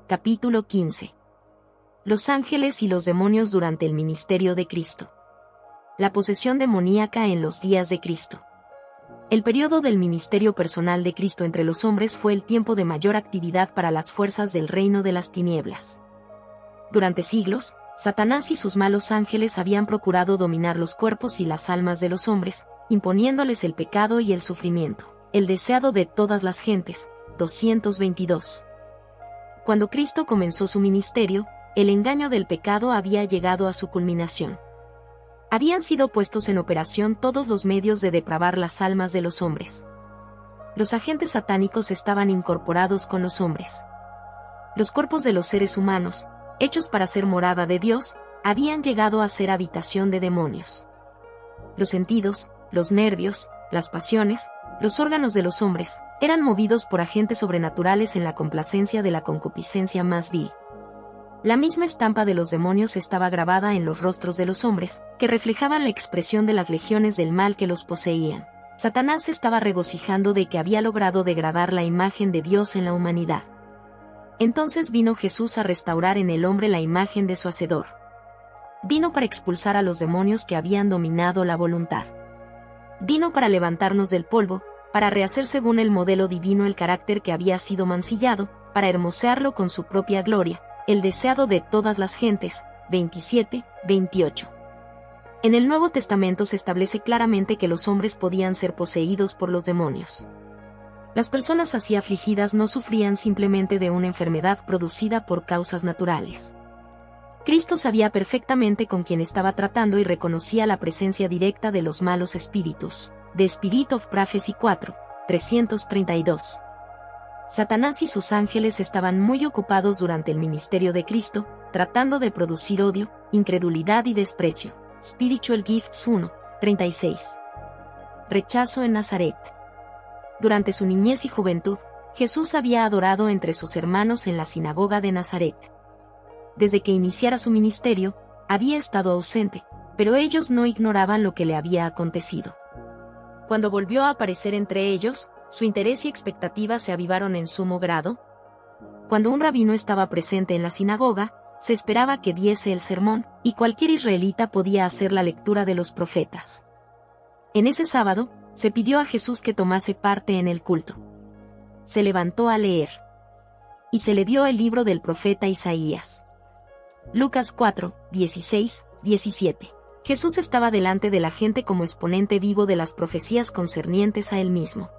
capítulo 15. Los ángeles y los demonios durante el ministerio de Cristo. La posesión demoníaca en los días de Cristo. El periodo del ministerio personal de Cristo entre los hombres fue el tiempo de mayor actividad para las fuerzas del reino de las tinieblas. Durante siglos, Satanás y sus malos ángeles habían procurado dominar los cuerpos y las almas de los hombres, imponiéndoles el pecado y el sufrimiento, el deseado de todas las gentes. 222. Cuando Cristo comenzó su ministerio, el engaño del pecado había llegado a su culminación. Habían sido puestos en operación todos los medios de depravar las almas de los hombres. Los agentes satánicos estaban incorporados con los hombres. Los cuerpos de los seres humanos, hechos para ser morada de Dios, habían llegado a ser habitación de demonios. Los sentidos, los nervios, las pasiones, los órganos de los hombres, eran movidos por agentes sobrenaturales en la complacencia de la concupiscencia más vil. La misma estampa de los demonios estaba grabada en los rostros de los hombres, que reflejaban la expresión de las legiones del mal que los poseían. Satanás se estaba regocijando de que había logrado degradar la imagen de Dios en la humanidad. Entonces vino Jesús a restaurar en el hombre la imagen de su Hacedor. Vino para expulsar a los demonios que habían dominado la voluntad. Vino para levantarnos del polvo, para rehacer según el modelo divino el carácter que había sido mancillado, para hermosearlo con su propia gloria, el deseado de todas las gentes. 27, 28. En el Nuevo Testamento se establece claramente que los hombres podían ser poseídos por los demonios. Las personas así afligidas no sufrían simplemente de una enfermedad producida por causas naturales. Cristo sabía perfectamente con quién estaba tratando y reconocía la presencia directa de los malos espíritus. The Spirit of Prophecy 4, 332. Satanás y sus ángeles estaban muy ocupados durante el ministerio de Cristo, tratando de producir odio, incredulidad y desprecio. Spiritual Gifts 1, 36. Rechazo en Nazaret. Durante su niñez y juventud, Jesús había adorado entre sus hermanos en la sinagoga de Nazaret. Desde que iniciara su ministerio, había estado ausente, pero ellos no ignoraban lo que le había acontecido. Cuando volvió a aparecer entre ellos, su interés y expectativa se avivaron en sumo grado. Cuando un rabino estaba presente en la sinagoga, se esperaba que diese el sermón, y cualquier israelita podía hacer la lectura de los profetas. En ese sábado, se pidió a Jesús que tomase parte en el culto. Se levantó a leer. Y se le dio el libro del profeta Isaías. Lucas 4, 16, 17. Jesús estaba delante de la gente como exponente vivo de las profecías concernientes a él mismo.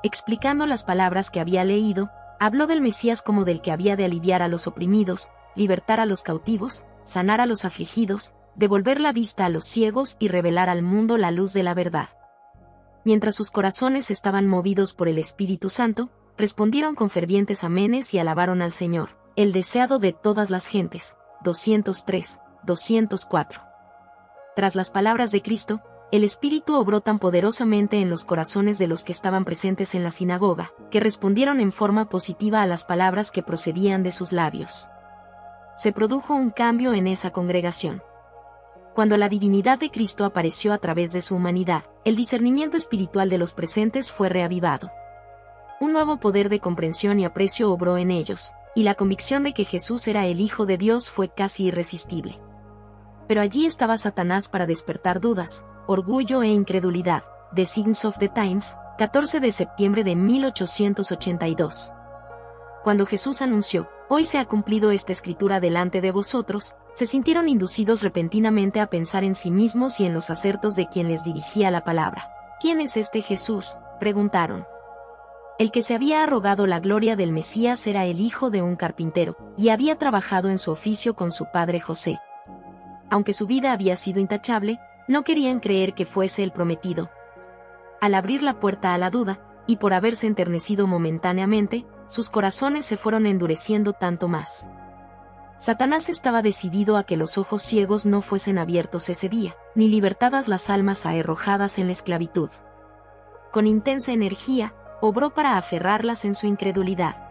Explicando las palabras que había leído, habló del Mesías como del que había de aliviar a los oprimidos, libertar a los cautivos, sanar a los afligidos, devolver la vista a los ciegos y revelar al mundo la luz de la verdad. Mientras sus corazones estaban movidos por el Espíritu Santo, respondieron con fervientes amenes y alabaron al Señor, el deseado de todas las gentes. 203, 204. Tras las palabras de Cristo, el Espíritu obró tan poderosamente en los corazones de los que estaban presentes en la sinagoga, que respondieron en forma positiva a las palabras que procedían de sus labios. Se produjo un cambio en esa congregación. Cuando la divinidad de Cristo apareció a través de su humanidad, el discernimiento espiritual de los presentes fue reavivado. Un nuevo poder de comprensión y aprecio obró en ellos, y la convicción de que Jesús era el Hijo de Dios fue casi irresistible. Pero allí estaba Satanás para despertar dudas, orgullo e incredulidad. The Signs of the Times, 14 de septiembre de 1882. Cuando Jesús anunció, «Hoy se ha cumplido esta escritura delante de vosotros», se sintieron inducidos repentinamente a pensar en sí mismos y en los acertos de quien les dirigía la palabra. «¿Quién es este Jesús?», preguntaron. El que se había arrogado la gloria del Mesías era el hijo de un carpintero, y había trabajado en su oficio con su padre José. Aunque su vida había sido intachable, no querían creer que fuese el prometido. Al abrir la puerta a la duda, y por haberse enternecido momentáneamente, sus corazones se fueron endureciendo tanto más. Satanás estaba decidido a que los ojos ciegos no fuesen abiertos ese día, ni libertadas las almas arrojadas en la esclavitud. Con intensa energía, obró para aferrarlas en su incredulidad.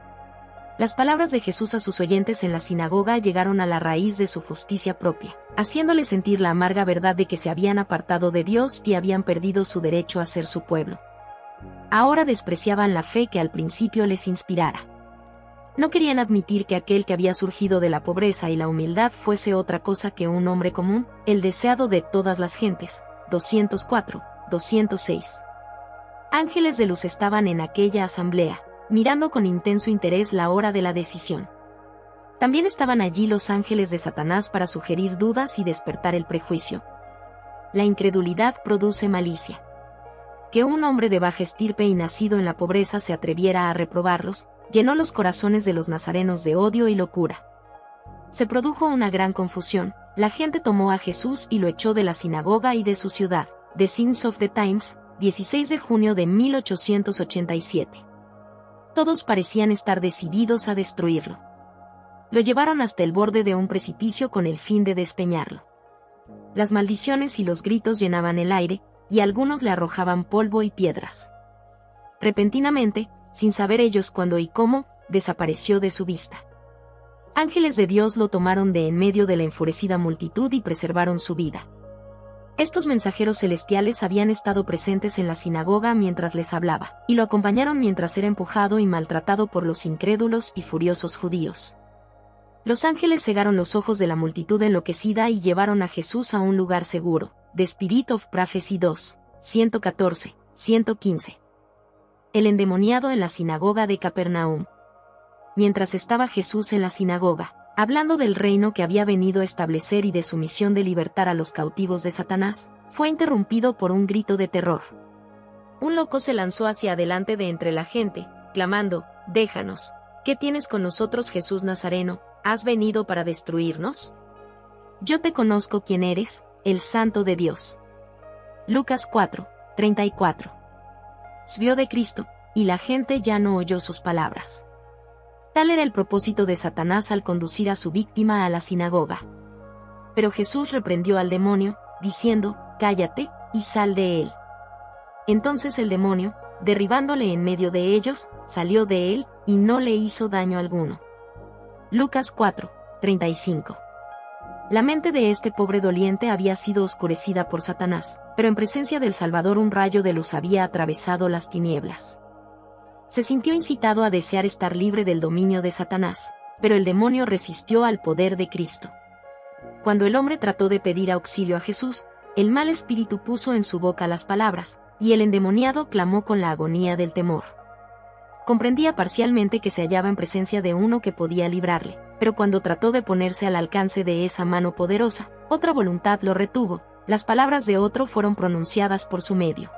Las palabras de Jesús a sus oyentes en la sinagoga llegaron a la raíz de su justicia propia, haciéndoles sentir la amarga verdad de que se habían apartado de Dios y habían perdido su derecho a ser su pueblo. Ahora despreciaban la fe que al principio les inspirara. No querían admitir que aquel que había surgido de la pobreza y la humildad fuese otra cosa que un hombre común, el deseado de todas las gentes. 204, 206. Ángeles de luz estaban en aquella asamblea, mirando con intenso interés la hora de la decisión. También estaban allí los ángeles de Satanás para sugerir dudas y despertar el prejuicio. La incredulidad produce malicia. Que un hombre de baja estirpe y nacido en la pobreza se atreviera a reprobarlos, llenó los corazones de los nazarenos de odio y locura. Se produjo una gran confusión, la gente tomó a Jesús y lo echó de la sinagoga y de su ciudad. The Signs of the Times, 16 de junio de 1887. Todos parecían estar decididos a destruirlo. Lo llevaron hasta el borde de un precipicio con el fin de despeñarlo. Las maldiciones y los gritos llenaban el aire, y algunos le arrojaban polvo y piedras. Repentinamente, sin saber ellos cuándo y cómo, desapareció de su vista. Ángeles de Dios lo tomaron de en medio de la enfurecida multitud y preservaron su vida. Estos mensajeros celestiales habían estado presentes en la sinagoga mientras les hablaba, y lo acompañaron mientras era empujado y maltratado por los incrédulos y furiosos judíos. Los ángeles cegaron los ojos de la multitud enloquecida y llevaron a Jesús a un lugar seguro. The Spirit of Prophecy 2, 114, 115. El endemoniado en la sinagoga de Capernaum. Mientras estaba Jesús en la sinagoga, hablando del reino que había venido a establecer y de su misión de libertar a los cautivos de Satanás, fue interrumpido por un grito de terror. Un loco se lanzó hacia adelante de entre la gente, clamando: «Déjanos, ¿qué tienes con nosotros, Jesús Nazareno? ¿Has venido para destruirnos? Yo te conozco quién eres, el Santo de Dios». Lucas 4, 34. Subió de Cristo, y la gente ya no oyó sus palabras. Tal era el propósito de Satanás al conducir a su víctima a la sinagoga. Pero Jesús reprendió al demonio, diciendo: «Cállate, y sal de él». Entonces el demonio, derribándole en medio de ellos, salió de él, y no le hizo daño alguno. Lucas 4, 35. La mente de este pobre doliente había sido oscurecida por Satanás, pero en presencia del Salvador un rayo de luz había atravesado las tinieblas. Se sintió incitado a desear estar libre del dominio de Satanás, pero el demonio resistió al poder de Cristo. Cuando el hombre trató de pedir auxilio a Jesús, el mal espíritu puso en su boca las palabras, y el endemoniado clamó con la agonía del temor. Comprendía parcialmente que se hallaba en presencia de uno que podía librarle, pero cuando trató de ponerse al alcance de esa mano poderosa, otra voluntad lo retuvo, las palabras de otro fueron pronunciadas por su medio.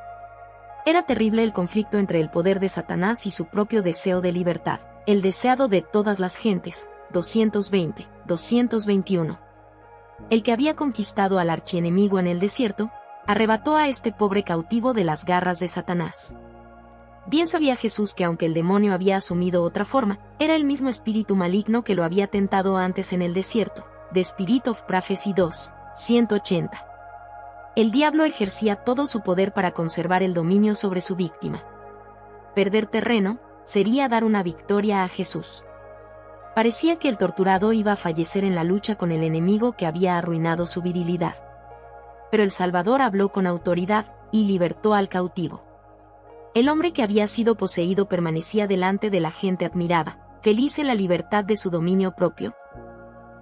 Era terrible el conflicto entre el poder de Satanás y su propio deseo de libertad, el deseado de todas las gentes. 220, 221. El que había conquistado al archienemigo en el desierto, arrebató a este pobre cautivo de las garras de Satanás. Bien sabía Jesús que aunque el demonio había asumido otra forma, era el mismo espíritu maligno que lo había tentado antes en el desierto. The Spirit of Prophecy 2, 180. El diablo ejercía todo su poder para conservar el dominio sobre su víctima. Perder terreno sería dar una victoria a Jesús. Parecía que el torturado iba a fallecer en la lucha con el enemigo que había arruinado su virilidad. Pero el Salvador habló con autoridad y libertó al cautivo. El hombre que había sido poseído permanecía delante de la gente admirada, feliz en la libertad de su dominio propio.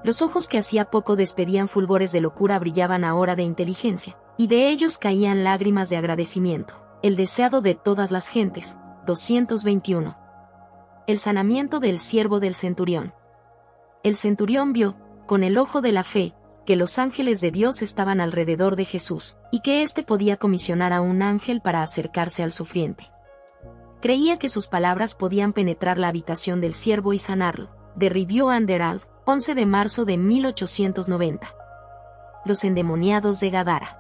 Los ojos que hacía poco despedían fulgores de locura brillaban ahora de inteligencia, y de ellos caían lágrimas de agradecimiento. El deseado de todas las gentes. 221. El sanamiento del siervo del centurión. El centurión vio, con el ojo de la fe, que los ángeles de Dios estaban alrededor de Jesús, y que éste podía comisionar a un ángel para acercarse al sufriente. Creía que sus palabras podían penetrar la habitación del siervo y sanarlo. The Review and Herald, 11 de marzo de 1890. Los endemoniados de Gadara.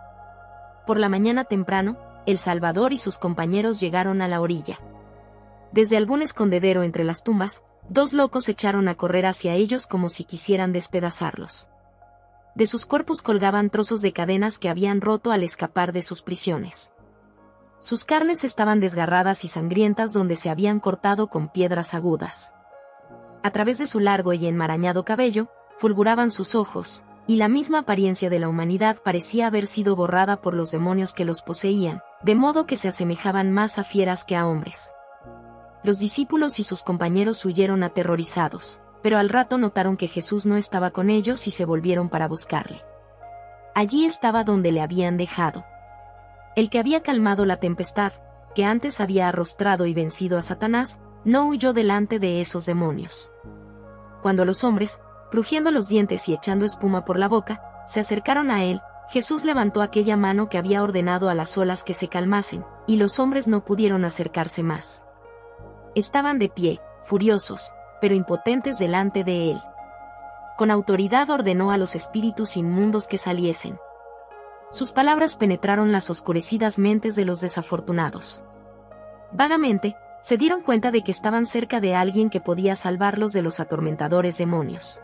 Por la mañana temprano, el Salvador y sus compañeros llegaron a la orilla. Desde algún escondedero entre las tumbas, dos locos echaron a correr hacia ellos como si quisieran despedazarlos. De sus cuerpos colgaban trozos de cadenas que habían roto al escapar de sus prisiones. Sus carnes estaban desgarradas y sangrientas donde se habían cortado con piedras agudas. A través de su largo y enmarañado cabello, fulguraban sus ojos, y la misma apariencia de la humanidad parecía haber sido borrada por los demonios que los poseían, de modo que se asemejaban más a fieras que a hombres. Los discípulos y sus compañeros huyeron aterrorizados, pero al rato notaron que Jesús no estaba con ellos y se volvieron para buscarle. Allí estaba donde le habían dejado. El que había calmado la tempestad, que antes había arrostrado y vencido a Satanás, no huyó delante de esos demonios. Cuando los hombres, crujiendo los dientes y echando espuma por la boca, se acercaron a él, Jesús levantó aquella mano que había ordenado a las olas que se calmasen, y los hombres no pudieron acercarse más. Estaban de pie, furiosos, pero impotentes delante de él. Con autoridad ordenó a los espíritus inmundos que saliesen. Sus palabras penetraron las oscurecidas mentes de los desafortunados. Vagamente, se dieron cuenta de que estaban cerca de alguien que podía salvarlos de los atormentadores demonios.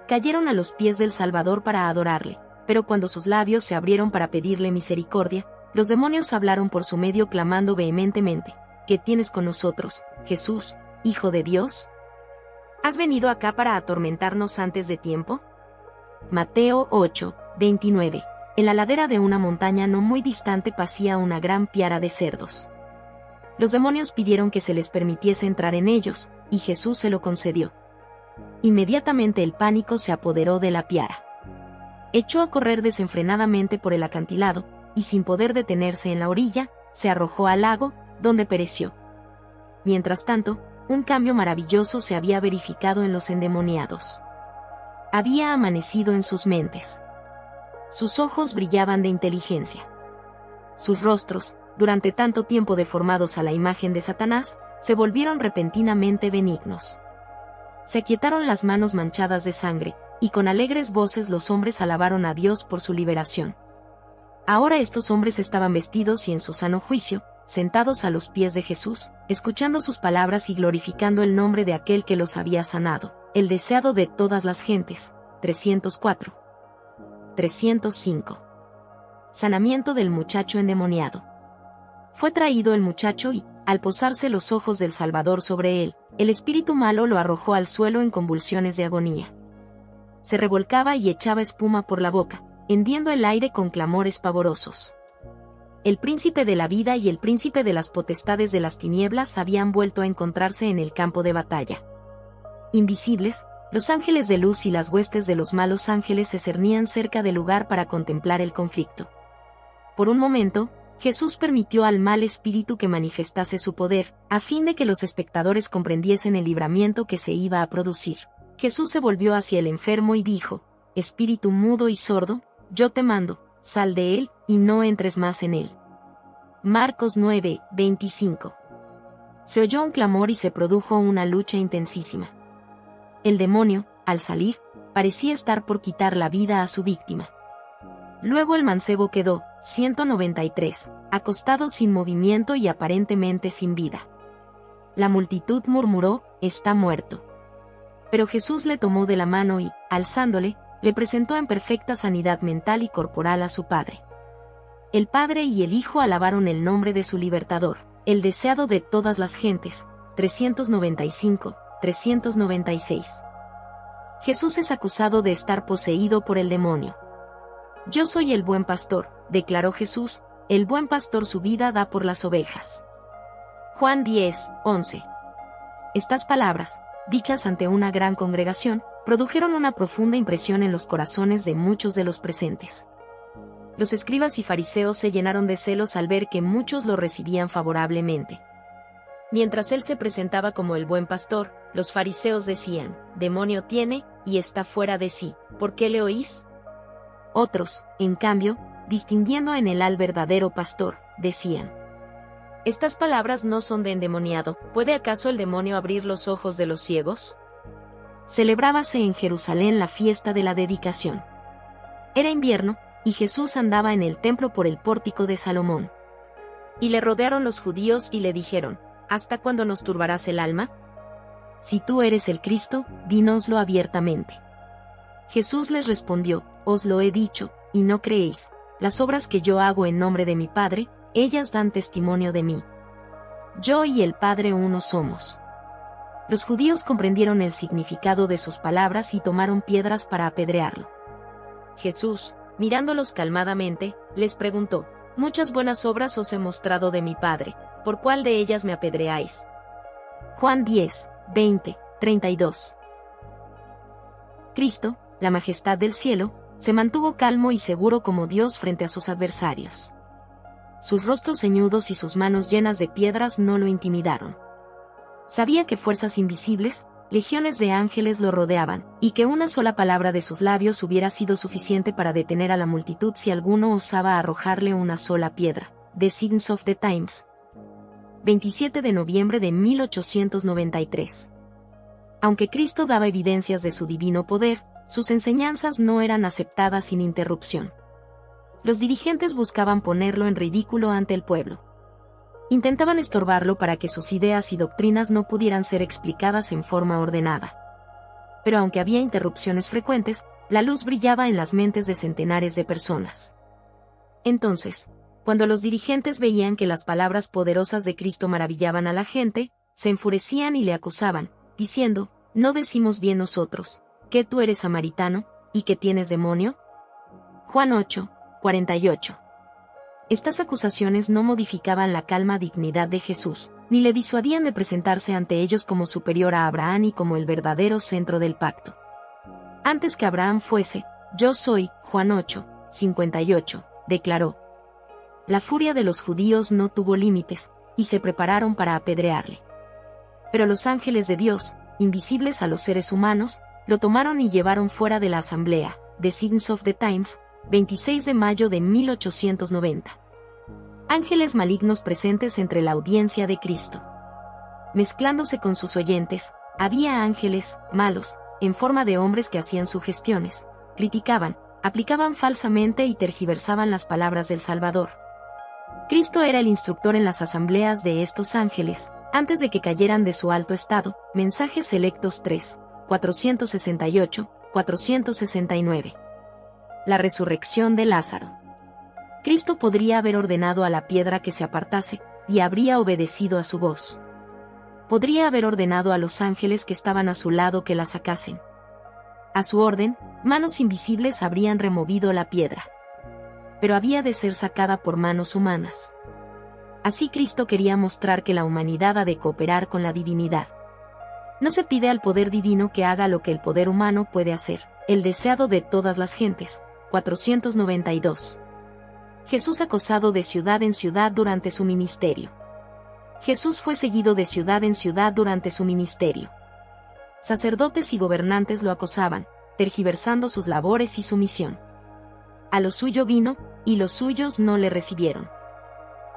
Cayeron a los pies del Salvador para adorarle, pero cuando sus labios se abrieron para pedirle misericordia, los demonios hablaron por su medio clamando vehementemente: ¿Qué tienes con nosotros, Jesús, Hijo de Dios? ¿Has venido acá para atormentarnos antes de tiempo? Mateo 8, 29. En la ladera de una montaña no muy distante pacía una gran piara de cerdos. Los demonios pidieron que se les permitiese entrar en ellos, y Jesús se lo concedió. Inmediatamente el pánico se apoderó de la piara. Echó a correr desenfrenadamente por el acantilado, y sin poder detenerse en la orilla, se arrojó al lago, donde pereció. Mientras tanto, un cambio maravilloso se había verificado en los endemoniados. Había amanecido en sus mentes. Sus ojos brillaban de inteligencia. Sus rostros, durante tanto tiempo deformados a la imagen de Satanás, se volvieron repentinamente benignos. Se aquietaron las manos manchadas de sangre, y con alegres voces los hombres alabaron a Dios por su liberación. Ahora estos hombres estaban vestidos y en su sano juicio, sentados a los pies de Jesús, escuchando sus palabras y glorificando el nombre de aquel que los había sanado, el deseado de todas las gentes. 304. 305. Sanamiento del muchacho endemoniado. Fue traído el muchacho y, al posarse los ojos del Salvador sobre él, el espíritu malo lo arrojó al suelo en convulsiones de agonía. Se revolcaba y echaba espuma por la boca, hendiendo el aire con clamores pavorosos. El príncipe de la vida y el príncipe de las potestades de las tinieblas habían vuelto a encontrarse en el campo de batalla. Invisibles, los ángeles de luz y las huestes de los malos ángeles se cernían cerca del lugar para contemplar el conflicto. Por un momento, Jesús permitió al mal espíritu que manifestase su poder, a fin de que los espectadores comprendiesen el libramiento que se iba a producir. Jesús se volvió hacia el enfermo y dijo: Espíritu mudo y sordo, yo te mando, sal de él, y no entres más en él. Marcos 9, 25. Se oyó un clamor y se produjo una lucha intensísima. El demonio, al salir, parecía estar por quitar la vida a su víctima. Luego el mancebo quedó, 193, acostado sin movimiento y aparentemente sin vida. La multitud murmuró: está muerto. Pero Jesús le tomó de la mano y, alzándole, le presentó en perfecta sanidad mental y corporal a su Padre. El Padre y el Hijo alabaron el nombre de su libertador, el deseado de todas las gentes. 395, 396. Jesús es acusado de estar poseído por el demonio. Yo soy el buen pastor, declaró Jesús, el buen pastor su vida da por las ovejas. Juan 10, 11. Estas palabras, dichas ante una gran congregación, produjeron una profunda impresión en los corazones de muchos de los presentes. Los escribas y fariseos se llenaron de celos al ver que muchos lo recibían favorablemente. Mientras él se presentaba como el buen pastor, los fariseos decían: demonio tiene, y está fuera de sí, ¿por qué le oís? Otros, en cambio, distinguiendo en él al verdadero pastor, decían: estas palabras no son de endemoniado, ¿puede acaso el demonio abrir los ojos de los ciegos? Celebrábase en Jerusalén la fiesta de la dedicación. Era invierno, y Jesús andaba en el templo por el pórtico de Salomón. Y le rodearon los judíos y le dijeron: ¿hasta cuándo nos turbarás el alma? Si tú eres el Cristo, dínoslo abiertamente. Jesús les respondió: os lo he dicho, y no creéis. Las obras que yo hago en nombre de mi Padre, ellas dan testimonio de mí. Yo y el Padre uno somos. Los judíos comprendieron el significado de sus palabras y tomaron piedras para apedrearlo. Jesús, mirándolos calmadamente, les preguntó: muchas buenas obras os he mostrado de mi Padre, ¿por cuál de ellas me apedreáis? Juan 10, 20, 32. Cristo, la majestad del cielo, se mantuvo calmo y seguro como Dios frente a sus adversarios. Sus rostros ceñudos y sus manos llenas de piedras no lo intimidaron. Sabía que fuerzas invisibles, legiones de ángeles lo rodeaban, y que una sola palabra de sus labios hubiera sido suficiente para detener a la multitud si alguno osaba arrojarle una sola piedra. The Signs of the Times. 27 de noviembre de 1893. Aunque Cristo daba evidencias de su divino poder, sus enseñanzas no eran aceptadas sin interrupción. Los dirigentes buscaban ponerlo en ridículo ante el pueblo. Intentaban estorbarlo para que sus ideas y doctrinas no pudieran ser explicadas en forma ordenada. Pero aunque había interrupciones frecuentes, la luz brillaba en las mentes de centenares de personas. Entonces, cuando los dirigentes veían que las palabras poderosas de Cristo maravillaban a la gente, se enfurecían y le acusaban, diciendo: ¿no decimos bien nosotros, que tú eres samaritano, y que tienes demonio? Juan 8, 48. Estas acusaciones no modificaban la calma dignidad de Jesús, ni le disuadían de presentarse ante ellos como superior a Abraham y como el verdadero centro del pacto. Antes que Abraham fuese, yo soy, Juan 8, 58, declaró. La furia de los judíos no tuvo límites, y se prepararon para apedrearle. Pero los ángeles de Dios, invisibles a los seres humanos, lo tomaron y llevaron fuera de la asamblea. The Signs of the Times, 26 de mayo de 1890. Ángeles malignos presentes entre la audiencia de Cristo. Mezclándose con sus oyentes, había ángeles malos, en forma de hombres que hacían sugestiones, criticaban, aplicaban falsamente y tergiversaban las palabras del Salvador. Cristo era el instructor en las asambleas de estos ángeles, antes de que cayeran de su alto estado. Mensajes selectos 3, 468, 469. La resurrección de Lázaro. Cristo podría haber ordenado a la piedra que se apartase, y habría obedecido a su voz. Podría haber ordenado a los ángeles que estaban a su lado que la sacasen. A su orden, manos invisibles habrían removido la piedra. Pero había de ser sacada por manos humanas. Así Cristo quería mostrar que la humanidad ha de cooperar con la divinidad. No se pide al poder divino que haga lo que el poder humano puede hacer, el deseado de todas las gentes. 492. Jesús acosado de ciudad en ciudad durante su ministerio. Jesús fue seguido de ciudad en ciudad durante su ministerio. Sacerdotes y gobernantes lo acosaban, tergiversando sus labores y su misión. A lo suyo vino, y los suyos no le recibieron.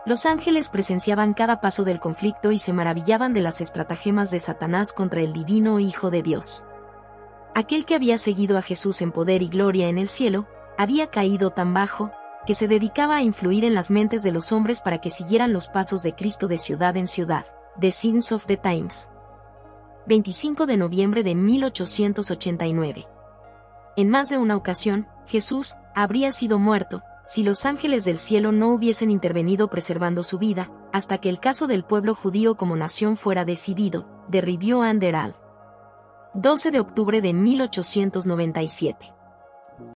Los ángeles presenciaban cada paso del conflicto y se maravillaban de las estratagemas de Satanás contra el divino Hijo de Dios. Aquel que había seguido a Jesús en poder y gloria en el cielo, había caído tan bajo, que se dedicaba a influir en las mentes de los hombres para que siguieran los pasos de Cristo de ciudad en ciudad. The Signs of the Times. 25 de noviembre de 1889. En más de una ocasión, Jesús habría sido muerto, si los ángeles del cielo no hubiesen intervenido preservando su vida, hasta que el caso del pueblo judío como nación fuera decidido. The Review and Herald. 12 de octubre de 1897.